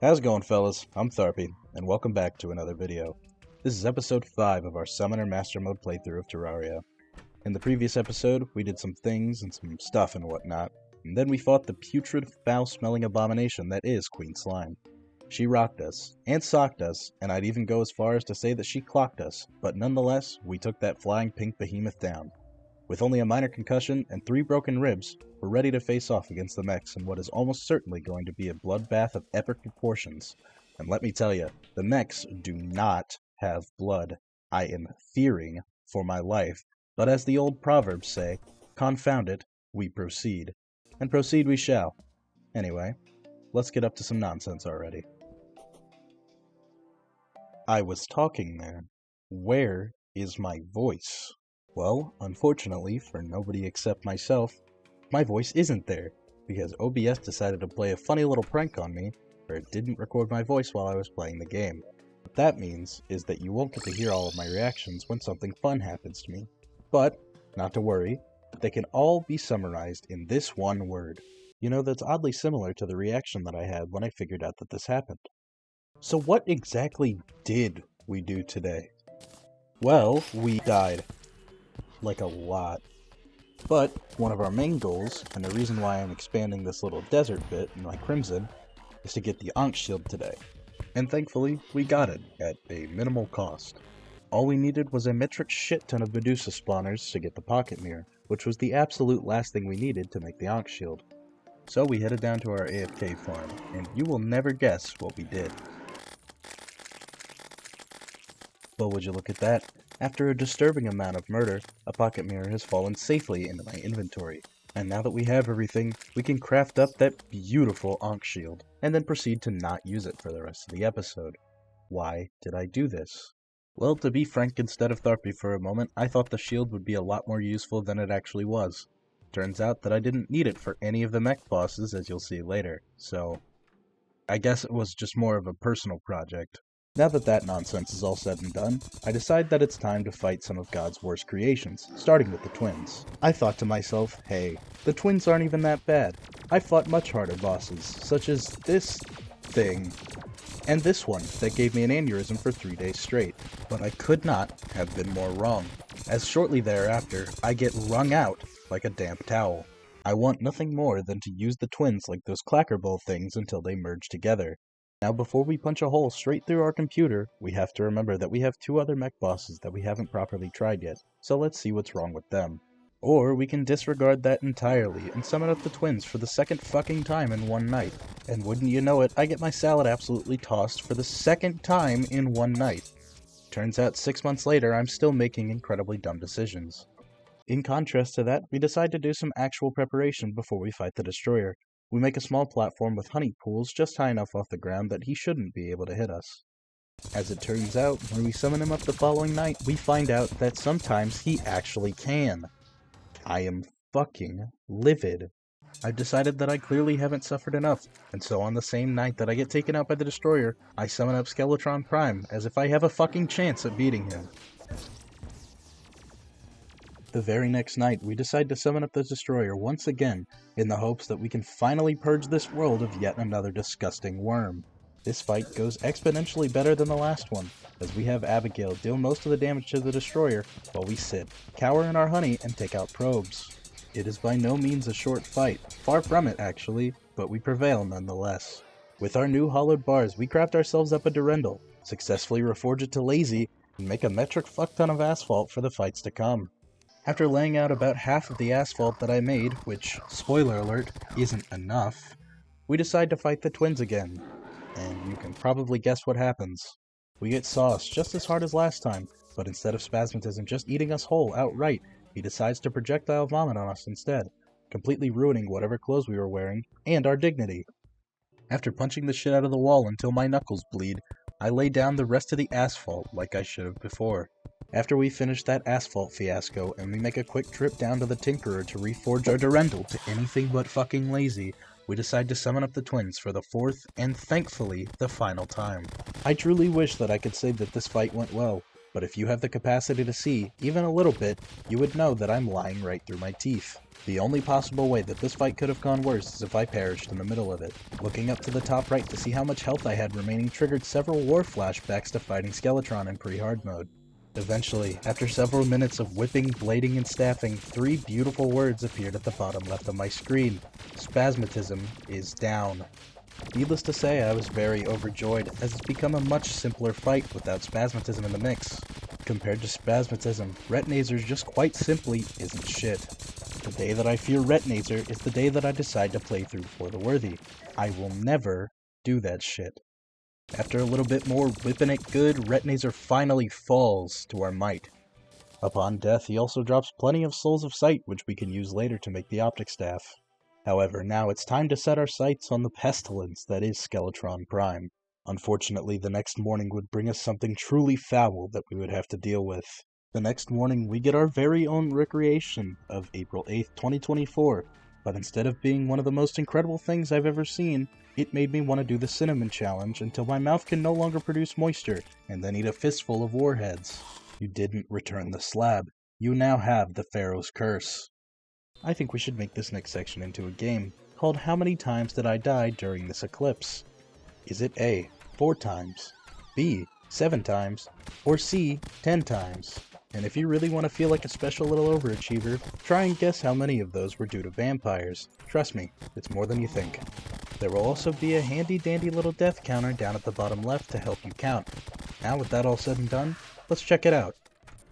How's it going, fellas? I'm Tharpie, and welcome back to another video. This is episode 5 of our Summoner Master Mode playthrough of Terraria. In the previous episode, we did some things and some stuff and whatnot, and then we fought the putrid, foul-smelling abomination that is Queen Slime. She rocked us, and socked us, and I'd even go as far as to say that she clocked us, but nonetheless, we took that flying pink behemoth down. With only a minor concussion and 3 broken ribs, we're ready to face off against the mechs in what is almost certainly going to be a bloodbath of epic proportions. And let me tell you, the mechs do not have blood. I am fearing for my life, but as the old proverbs say, confound it, we proceed. And proceed we shall. Anyway, let's get up to some nonsense already. I was talking there. Where is my voice? Well, unfortunately for nobody except myself, my voice isn't there, because OBS decided to play a funny little prank on me, where it didn't record my voice while I was playing the game. What that means is that you won't get to hear all of my reactions when something fun happens to me. But, not to worry, they can all be summarized in this one word. You know, that's oddly similar to the reaction that I had when I figured out that this happened. So what exactly did we do today? Well, we died. Like a lot. But one of our main goals, and the reason why I'm expanding this little desert bit in my Crimson, is to get the Ankh shield today. And thankfully, we got it, at a minimal cost. All we needed was a metric shit ton of Medusa spawners to get the pocket mirror, which was the absolute last thing we needed to make the Ankh shield. So we headed down to our AFK farm, and you will never guess what we did. Well, would you look at that? After a disturbing amount of murder, a pocket mirror has fallen safely into my inventory. And now that we have everything, we can craft up that beautiful Ankh shield, and then proceed to not use it for the rest of the episode. Why did I do this? Well, to be frank, instead of Tharpie for a moment, I thought the shield would be a lot more useful than it actually was. Turns out that I didn't need it for any of the mech bosses, as you'll see later, so I guess it was just more of a personal project. Now that that nonsense is all said and done, I decide that it's time to fight some of God's worst creations, starting with the twins. I thought to myself, hey, the twins aren't even that bad. I fought much harder bosses, such as this thing, and this one that gave me an aneurysm for 3 days straight. But I could not have been more wrong, as shortly thereafter, I get wrung out like a damp towel. I want nothing more than to use the twins like those clacker bowl things until they merge together. Now before we punch a hole straight through our computer, we have to remember that we have 2 other mech bosses that we haven't properly tried yet, so let's see what's wrong with them. Or we can disregard that entirely and summon up the twins for the second fucking time in one night. And wouldn't you know it, I get my salad absolutely tossed for the second time in one night. Turns out 6 months later, I'm still making incredibly dumb decisions. In contrast to that, we decide to do some actual preparation before we fight the destroyer. We make a small platform with honey pools just high enough off the ground that he shouldn't be able to hit us. As it turns out, when we summon him up the following night, we find out that sometimes he actually can. I am fucking livid. I've decided that I clearly haven't suffered enough, and so on the same night that I get taken out by the destroyer, I summon up Skeletron Prime as if I have a fucking chance at beating him. The very next night, we decide to summon up the destroyer once again, in the hopes that we can finally purge this world of yet another disgusting worm. This fight goes exponentially better than the last one, as we have Abigail deal most of the damage to the destroyer, while we sit, cower in our honey, and take out probes. It is by no means a short fight, far from it actually, but we prevail nonetheless. With our new hollowed bars, we craft ourselves up a Durendal, successfully reforge it to Lazy, and make a metric fuckton of asphalt for the fights to come. After laying out about half of the asphalt that I made, which, spoiler alert, isn't enough, we decide to fight the twins again. And you can probably guess what happens. We get sauced just as hard as last time, but instead of Spasmatism just eating us whole outright, he decides to projectile vomit on us instead, completely ruining whatever clothes we were wearing, and our dignity. After punching the shit out of the wall until my knuckles bleed, I lay down the rest of the asphalt like I should have before. After we finish that asphalt fiasco, and we make a quick trip down to the Tinkerer to reforge our Durendal to anything but fucking Lazy, we decide to summon up the twins for the 4th, and thankfully, the final time. I truly wish that I could say that this fight went well, But if you have the capacity to see, even a little bit, you would know that I'm lying right through my teeth. The only possible way that this fight could have gone worse is if I perished in the middle of it. Looking up to the top right to see how much health I had remaining triggered several war flashbacks to fighting Skeletron in pre-hard mode. Eventually, after several minutes of whipping, blading, and staffing, 3 beautiful words appeared at the bottom left of my screen. Spasmatism is down. Needless to say, I was very overjoyed, as it's become a much simpler fight without Spasmatism in the mix. Compared to Spasmatism, Retinazer just quite simply isn't shit. The day that I fear Retinazer is the day that I decide to play through for the worthy. I will never do that shit. After a little bit more whipping it good, Retinazer finally falls to our might. Upon death, he also drops plenty of Souls of Sight, which we can use later to make the Optic Staff. However, now it's time to set our sights on the pestilence that is Skeletron Prime. Unfortunately, the next morning would bring us something truly foul that we would have to deal with. The next morning, we get our very own recreation of April 8th, 2024, but instead of being one of the most incredible things I've ever seen, it made me want to do the Cinnamon Challenge until my mouth can no longer produce moisture, and then eat a fistful of warheads. You didn't return the slab. You now have the Pharaoh's Curse. I think we should make this next section into a game, called How Many Times Did I Die During This Eclipse? Is it A, 4 times, B, 7 times, or C, 10 times? And if you really want to feel like a special little overachiever, try and guess how many of those were due to vampires. Trust me, it's more than you think. There will also be a handy dandy little death counter down at the bottom left to help you count. Now with that all said and done, let's check it out.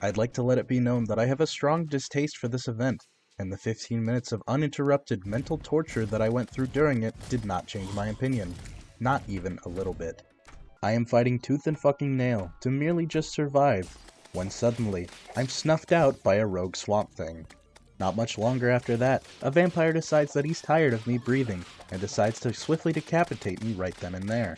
I'd like to let it be known that I have a strong distaste for this event, and the 15 minutes of uninterrupted mental torture that I went through during it did not change my opinion. Not even a little bit. I am fighting tooth and fucking nail to merely just survive, when suddenly, I'm snuffed out by a rogue swamp thing. Not much longer after that, a vampire decides that he's tired of me breathing, and decides to swiftly decapitate me right then and there.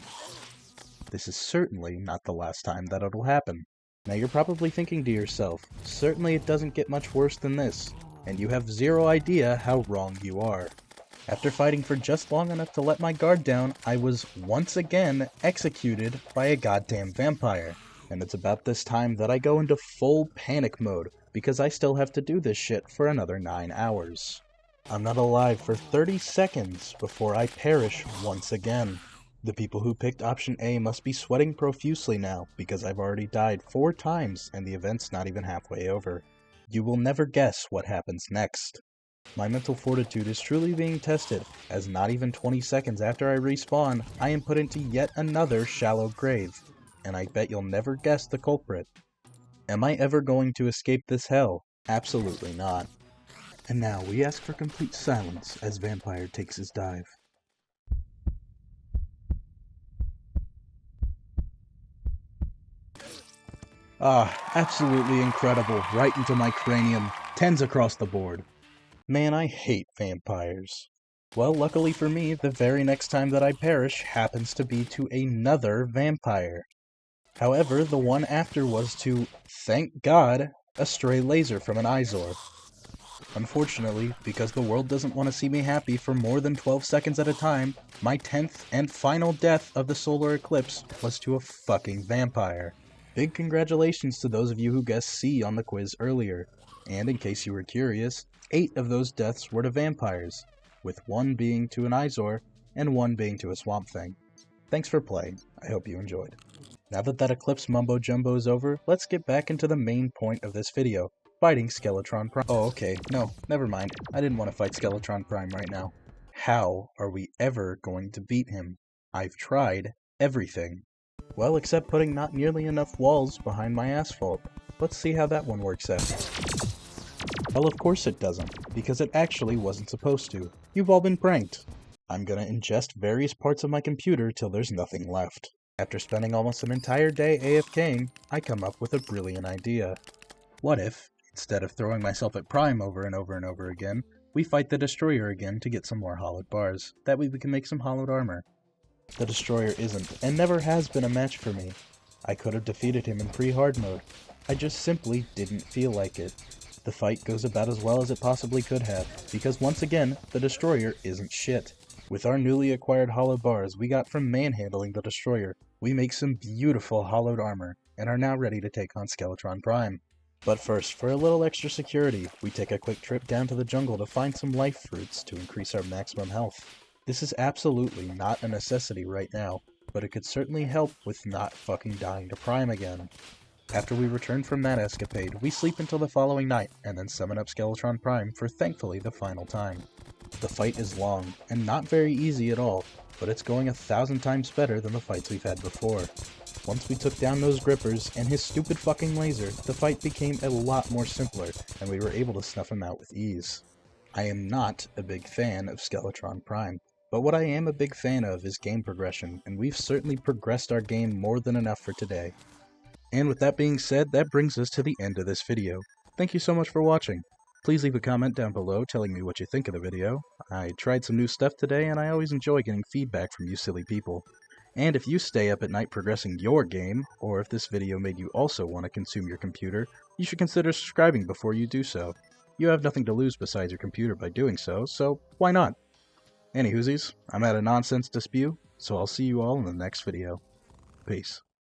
This is certainly not the last time that it'll happen. Now you're probably thinking to yourself, certainly it doesn't get much worse than this, and you have zero idea how wrong you are. After fighting for just long enough to let my guard down, I was once again executed by a goddamn vampire. And it's about this time that I go into full panic mode, because I still have to do this shit for another 9 hours. I'm not alive for 30 seconds before I perish once again. The people who picked option A must be sweating profusely now, because I've already died 4 times and the event's not even halfway over. You will never guess what happens next. My mental fortitude is truly being tested, as not even 20 seconds after I respawn, I am put into yet another shallow grave. And I bet you'll never guess the culprit. Am I ever going to escape this hell? Absolutely not. And now we ask for complete silence as Vampire takes his dive. Absolutely incredible, right into my cranium, 10s across the board. Man, I hate vampires. Well, luckily for me, the very next time that I perish happens to be to another vampire. However, the one after was to, thank God, a stray laser from an Eyesore. Unfortunately, because the world doesn't want to see me happy for more than 12 seconds at a time, my 10th and final death of the solar eclipse was to a fucking vampire. Big congratulations to those of you who guessed C on the quiz earlier. And in case you were curious, 8 of those deaths were to vampires, with 1 being to an Eyesore and 1 being to a Swamp Thing. Thanks for playing. I hope you enjoyed. Now that Eclipse mumbo-jumbo is over, let's get back into the main point of this video, fighting Skeletron Prime. Oh, okay, no, never mind. I didn't want to fight Skeletron Prime right now. How are we ever going to beat him? I've tried everything. Well, except putting not nearly enough walls behind my asphalt. Let's see how that one works out. Well, of course it doesn't, because it actually wasn't supposed to. You've all been pranked. I'm gonna ingest various parts of my computer till there's nothing left. After spending almost an entire day AFKing, I come up with a brilliant idea. What if, instead of throwing myself at Prime over and over and over again, we fight the Destroyer again to get some more hollowed bars. That way we can make some hollowed armor. The Destroyer isn't, and never has been a match for me. I could have defeated him in pre-hard mode. I just simply didn't feel like it. The fight goes about as well as it possibly could have, because once again, the Destroyer isn't shit. With our newly acquired hollow bars we got from manhandling the Destroyer, we make some beautiful hollowed armor, and are now ready to take on Skeletron Prime. But first, for a little extra security, we take a quick trip down to the jungle to find some life fruits to increase our maximum health. This is absolutely not a necessity right now, but it could certainly help with not fucking dying to Prime again. After we return from that escapade, we sleep until the following night, and then summon up Skeletron Prime for thankfully the final time. The fight is long, and not very easy at all, but it's going 1,000 times better than the fights we've had before. Once we took down those grippers and his stupid fucking laser, the fight became a lot more simpler, and we were able to snuff him out with ease. I am not a big fan of Skeletron Prime, but what I am a big fan of is game progression, and we've certainly progressed our game more than enough for today. And with that being said, that brings us to the end of this video. Thank you so much for watching. Please leave a comment down below telling me what you think of the video. I tried some new stuff today, and I always enjoy getting feedback from you silly people. And if you stay up at night progressing your game, or if this video made you also want to consume your computer, you should consider subscribing before you do so. You have nothing to lose besides your computer by doing so why not? Any whoosies, I'm at a nonsense to spew, so I'll see you all in the next video. Peace.